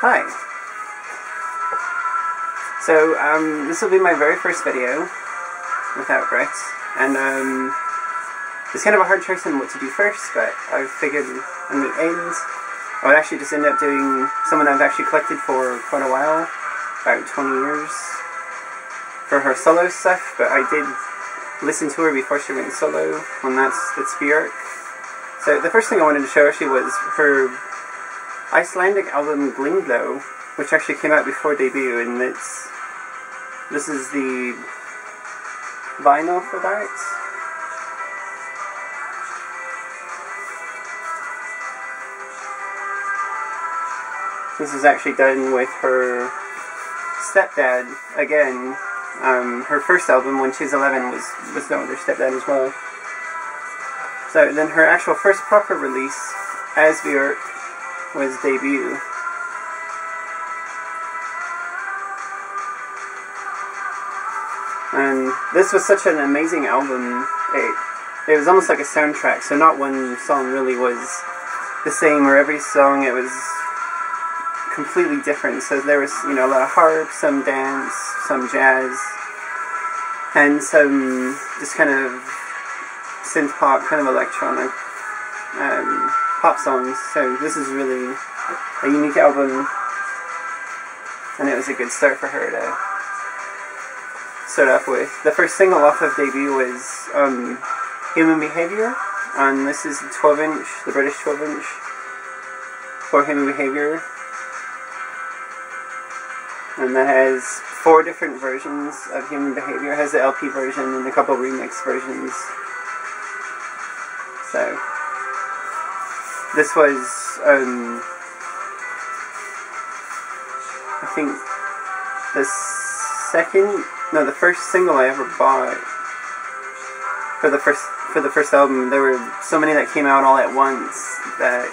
Hi. So, this will be my very first video without Brett, and it's kind of a hard choice on what to do first, but I figured in the end I would actually just end up doing someone I've actually collected for quite a while, about 20 years, for her solo stuff, but I did listen to her before she went solo, and that's Bjork. So the first thing I wanted to show actually was her Icelandic album Glinglo, which actually came out before debut, and this is the vinyl for that. This is actually done with her stepdad again. Her first album, when she was 11, was done with her stepdad as well. So then her actual first proper release as Bjork was Debut. And this was such an amazing album. It was almost like a soundtrack, so not one song really was the same, or every song it was completely different. So there was, a lot of harp, some dance, some jazz, and some just kind of synth pop, kind of electronic pop songs. So this is really a unique album, and it was a good start for her to start off with. The first single off of Debut was Human Behavior, and this is the 12-inch, the British 12-inch for Human Behavior. And that has 4 different versions of Human Behavior. It has the LP version and a couple remix versions. So this was, I think, the first single I ever bought for the first album. There were so many that came out all at once, that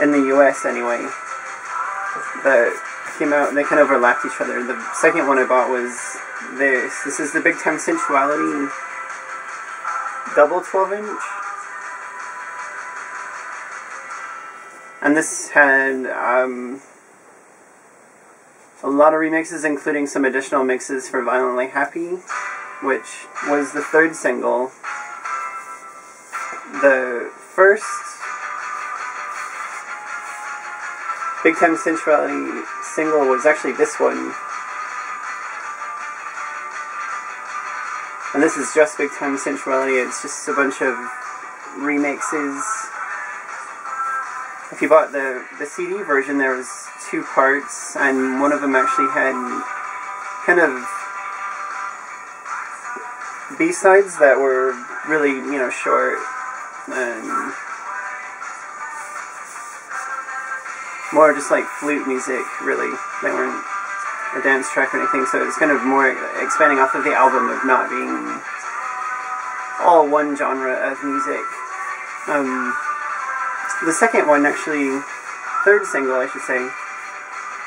in the US anyway, that came out and they kind of overlapped each other. The second one I bought was this. This is the Big Time Sensuality double 12-inch. And this had a lot of remixes, including some additional mixes for Violently Happy, which was the 3rd single. The first Big Time Sensuality single was actually this one. And this is just Big Time Sensuality. It's just a bunch of remixes. If you bought the CD version, there was 2 parts, and one of them actually had kind of B-sides that were really, short, and more just like flute music, really. They weren't a dance track or anything, so it's kind of more expanding off of the album of not being all one genre of music. The second one, actually, 3rd single, I should say,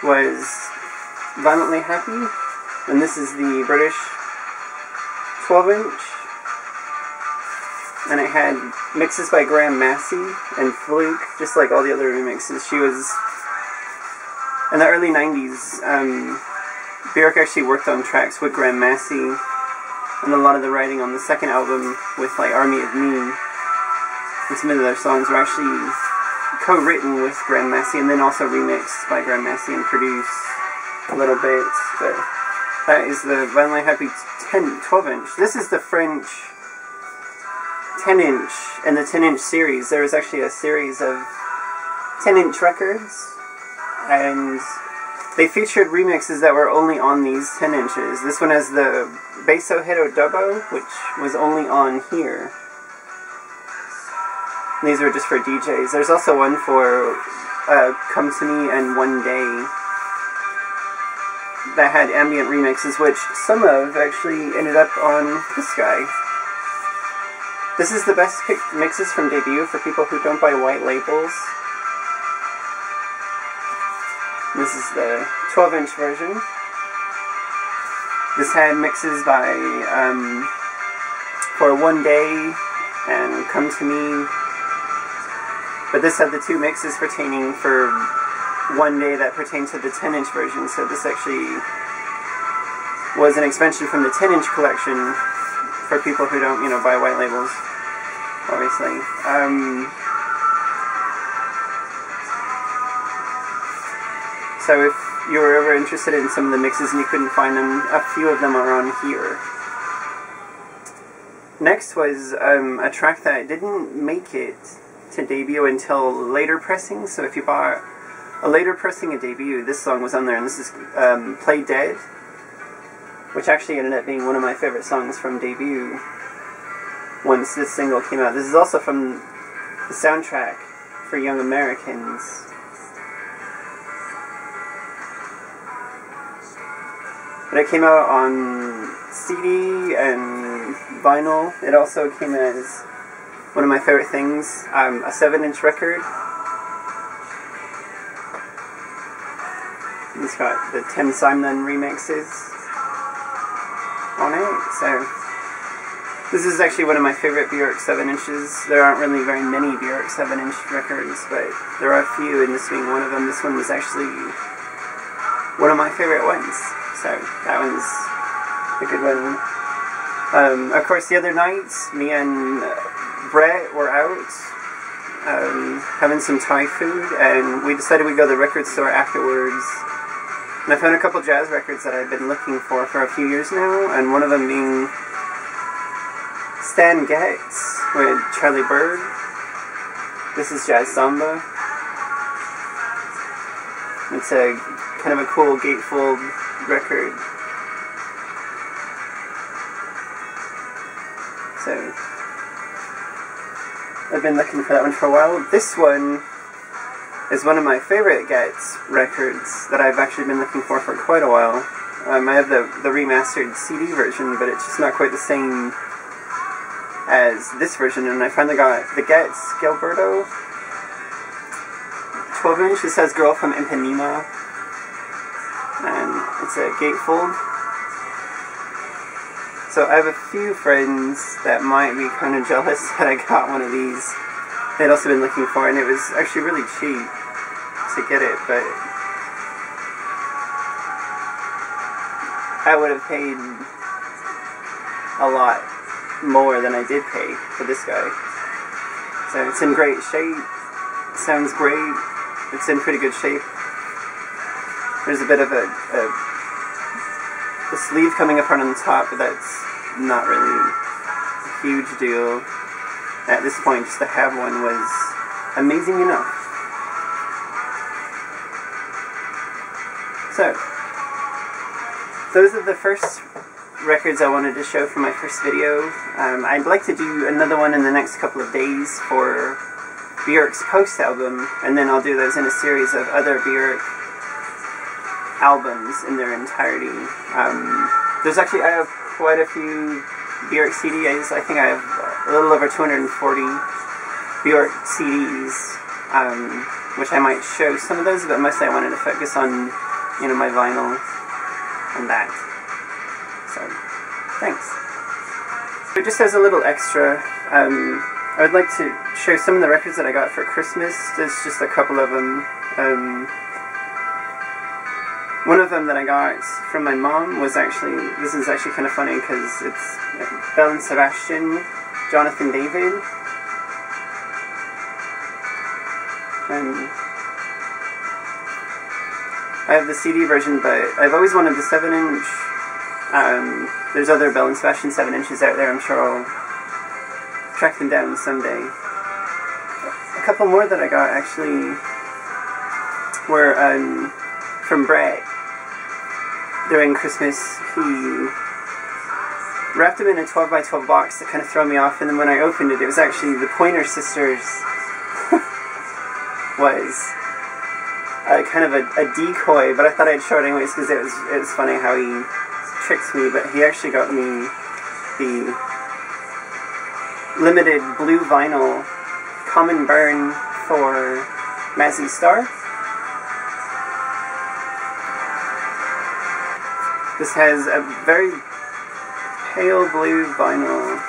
was Violently Happy, and this is the British 12-inch, and it had mixes by Graham Massey and Fluke, just like all the other remixes. She was, in the early 90s, Bjork actually worked on tracks with Graham Massey, and a lot of the writing on the second album with, like, Army of Me, and some of their songs were actually co-written with Graham Massey, and then also remixed by Graham Massey and produced a little bit. But that is the Violently Happy 12-inch. This is the French 10-inch, and the 10-inch series. There was actually a series of 10-inch records, and they featured remixes that were only on these 10 inches. This one has the Beso Hero Dubbo, which was only on here. These were just for DJs. There's also one for Come To Me and One Day that had ambient remixes, which some of actually ended up on this guy. This is the best picked mixes from Debut for people who don't buy white labels. This is the 12-inch version. This had mixes by for One Day and Come To Me. But this had the 2 mixes pertaining for one day that pertained to the 10-inch version, so this actually was an expansion from the 10-inch collection for people who don't, buy white labels, obviously. So if you were ever interested in some of the mixes and you couldn't find them, a few of them are on here. Next was a track that didn't make it to debut until later pressing, so if you bought a later pressing of debut, this song was on there, and this is Play Dead, which actually ended up being one of my favorite songs from debut once this single came out. This is also from the soundtrack for Young Americans. But it came out on CD and vinyl. It also came as one of my favorite things, a 7-inch record. It's got the Tim Simon remixes on it, so this is actually one of my favorite Bjork 7-inches. There aren't really very many Bjork 7-inch records, but there are a few, and this being one of them. This one was actually one of my favorite ones, so that one's a good one. Of course, the other night, me and Brett were out having some Thai food, and we decided we'd go to the record store afterwards. And I found a couple jazz records that I've been looking for a few years now, and one of them being Stan Getz with Charlie Bird. This is Jazz Samba. It's a kind of a cool gatefold record. So I've been looking for that one for a while. This one is one of my favorite Getz records that I've actually been looking for quite a while. I have the remastered CD version, but it's just not quite the same as this version, and I finally got the Getz Gilberto 12-inch. It says Girl from Ipanema, and it's a gatefold. So I have a few friends that might be kind of jealous that I got one of these. They'd also been looking for it, and it was actually really cheap to get it, but I would have paid a lot more than I did pay for this guy. So it's in great shape, sounds great, it's in pretty good shape. There's a bit of a sleeve coming apart on the top, but that's not really a huge deal. At this point, just to have one was amazing enough. So, those are the first records I wanted to show for my first video. I'd like to do another one in the next couple of days for Bjork's Post album, and then I'll do those in a series of other Bjork albums in their entirety. There's actually, I have quite a few Bjork CDs. I think I have a little over 240 Bjork CDs, which I might show some of those, but mostly I wanted to focus on, my vinyl and that. So, thanks. So just as a little extra, I would like to show some of the records that I got for Christmas. There's just a couple of them. One of them that I got from my mom was actually, this is actually kind of funny because it's Belle and Sebastian, Jonathan David. And I have the CD version, but I've always wanted the 7-inch. There's other Belle and Sebastian 7-inches out there. I'm sure I'll track them down someday. A couple more that I got actually were from Brett during Christmas. He wrapped them in a 12x12 box to kind of throw me off, and then when I opened it, it was actually the Pointer Sisters. Was kind of a decoy, but I thought I'd show it anyways because it was funny how he tricked me. But he actually got me the limited blue vinyl Common Burn for Mazzy Star. This has a very pale blue vinyl,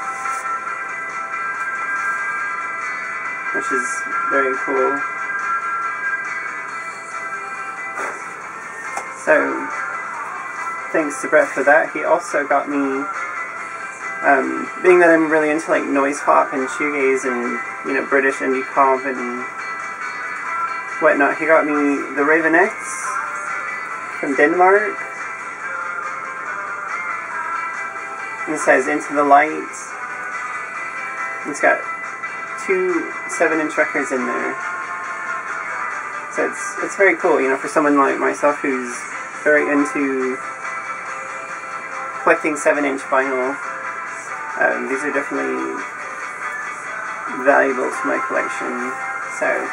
which is very cool. So thanks to Brett for that. He also got me, being that I'm really into like noise pop and shoegaze and, you know, British indie pop and whatnot, he got me the Ravenettes from Denmark. And it says Into the Light. It's got 2 7-inch records in there. So it's very cool, you know, for someone like myself who's very into collecting 7-inch vinyl. These are definitely valuable to my collection. So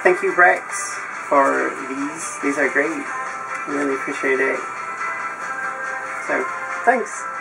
thank you, Rex, for these. These are great. I really appreciate it. So thanks.